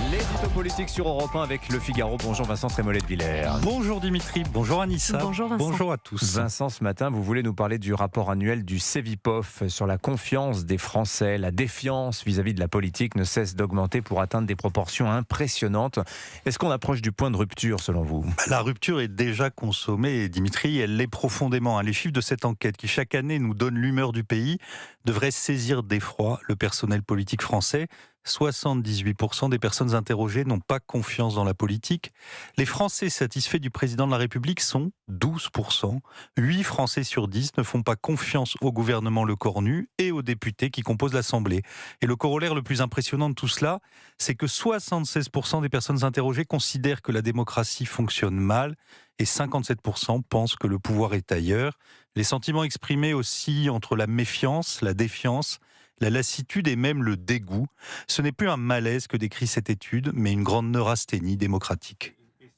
L'édito politique sur Europe 1 avec Le Figaro. Bonjour Vincent Trémollet de Villers. Bonjour Dimitri, bonjour Anissa. Bonjour Vincent. Bonjour à tous. Vincent, ce matin, vous voulez nous parler du rapport annuel du Cevipof sur la confiance des Français. La défiance vis-à-vis de la politique ne cesse d'augmenter pour atteindre des proportions impressionnantes. Est-ce qu'on approche du point de rupture selon vous ? La rupture est déjà consommée, Dimitri, elle l'est profondément. Les chiffres de cette enquête qui chaque année nous donne l'humeur du pays devraient saisir d'effroi le personnel politique français. 78% des personnes interrogées n'ont pas confiance dans la politique. Les Français satisfaits du président de la République sont 12%. 8 Français sur 10 ne font pas confiance au gouvernement le corps nu et aux députés qui composent l'Assemblée. Et le corollaire le plus impressionnant de tout cela, c'est que 76% des personnes interrogées considèrent que la démocratie fonctionne mal et 57% pensent que le pouvoir est ailleurs. Les sentiments exprimés aussi entre la méfiance, la défiance, la lassitude et même le dégoût. Ce n'est plus un malaise que décrit cette étude, mais une grande neurasthénie démocratique.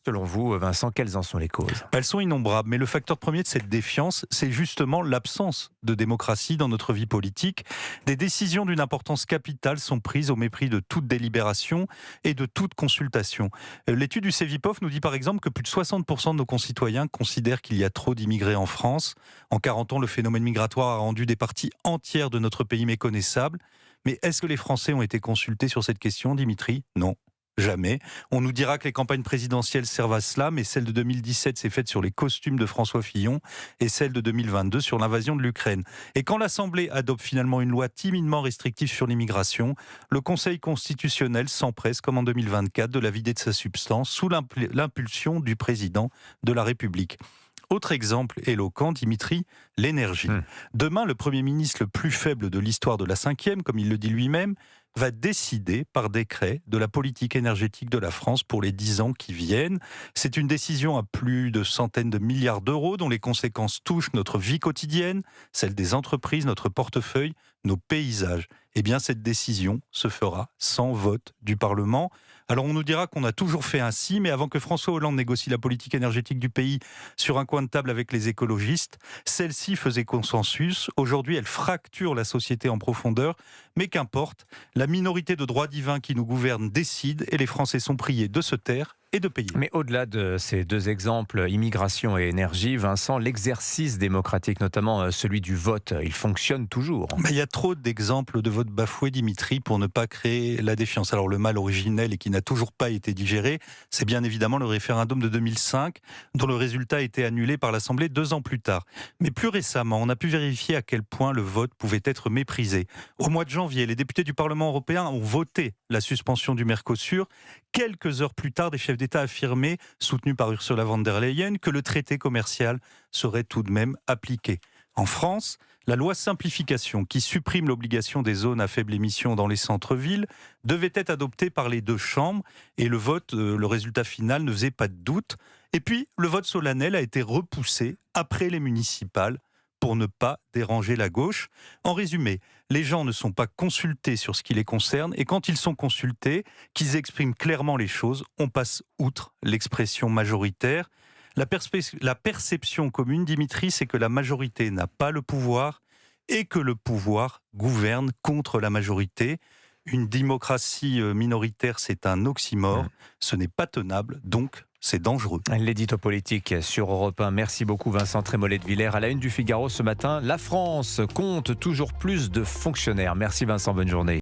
Selon vous, Vincent, quelles en sont les causes ? Elles sont innombrables, mais le facteur premier de cette défiance, c'est justement l'absence de démocratie dans notre vie politique. Des décisions d'une importance capitale sont prises au mépris de toute délibération et de toute consultation. L'étude du Cevipof nous dit par exemple que plus de 60% de nos concitoyens considèrent qu'il y a trop d'immigrés en France. En 40 ans, le phénomène migratoire a rendu des parties entières de notre pays méconnaissables. Mais est-ce que les Français ont été consultés sur cette question, Dimitri ? Non. Jamais. On nous dira que les campagnes présidentielles servent à cela, mais celle de 2017 s'est faite sur les costumes de François Fillon et celle de 2022 sur l'invasion de l'Ukraine. Et quand l'Assemblée adopte finalement une loi timidement restrictive sur l'immigration, le Conseil constitutionnel s'empresse, comme en 2024, de la vider de sa substance sous l'impulsion du président de la République. Autre exemple éloquent, Dimitri, l'énergie. Demain, le Premier ministre le plus faible de l'histoire de la 5e, comme il le dit lui-même, va décider par décret de la politique énergétique de la France pour les 10 ans qui viennent. C'est une décision à plus de centaines de milliards d'euros dont les conséquences touchent notre vie quotidienne, celle des entreprises, notre portefeuille, nos paysages. Eh bien, cette décision se fera sans vote du Parlement. Alors on nous dira qu'on a toujours fait ainsi, mais avant que François Hollande négocie la politique énergétique du pays sur un coin de table avec les écologistes, celle-ci faisait consensus. Aujourd'hui, elle fracture la société en profondeur, mais qu'importe, la minorité de droit divin qui nous gouverne décide et les Français sont priés de se taire et de payer. Mais au-delà de ces deux exemples, immigration et énergie, Vincent, l'exercice démocratique, notamment celui du vote, il fonctionne toujours. Mais il y a trop d'exemples de vote bafoué, Dimitri, pour ne pas créer la défiance. Alors le mal originel et qui n'a toujours pas été digéré, c'est bien évidemment le référendum de 2005, dont le résultat a été annulé par l'Assemblée 2 ans plus tard. Mais plus récemment, on a pu vérifier à quel point le vote pouvait être méprisé. Au mois de janvier, les députés du Parlement européen ont voté la suspension du Mercosur. Quelques heures plus tard, des chefs d'État affirmaient, soutenus par Ursula von der Leyen, que le traité commercial serait tout de même appliqué. En France, la loi simplification, qui supprime l'obligation des zones à faible émission dans les centres-villes, devait être adoptée par les 2 chambres et le vote, le résultat final ne faisait pas de doute. Et puis, le vote solennel a été repoussé après les municipales pour ne pas déranger la gauche. En résumé, les gens ne sont pas consultés sur ce qui les concerne et quand ils sont consultés, qu'ils expriment clairement les choses, on passe outre l'expression majoritaire. La perception commune, Dimitri, c'est que la majorité n'a pas le pouvoir et que le pouvoir gouverne contre la majorité. Une démocratie minoritaire, c'est un oxymore. Ce n'est pas tenable, donc c'est dangereux. L'édito politique sur Europe 1. Merci beaucoup Vincent Trémollet de Villers. À la une du Figaro ce matin, la France compte toujours plus de fonctionnaires. Merci Vincent, bonne journée.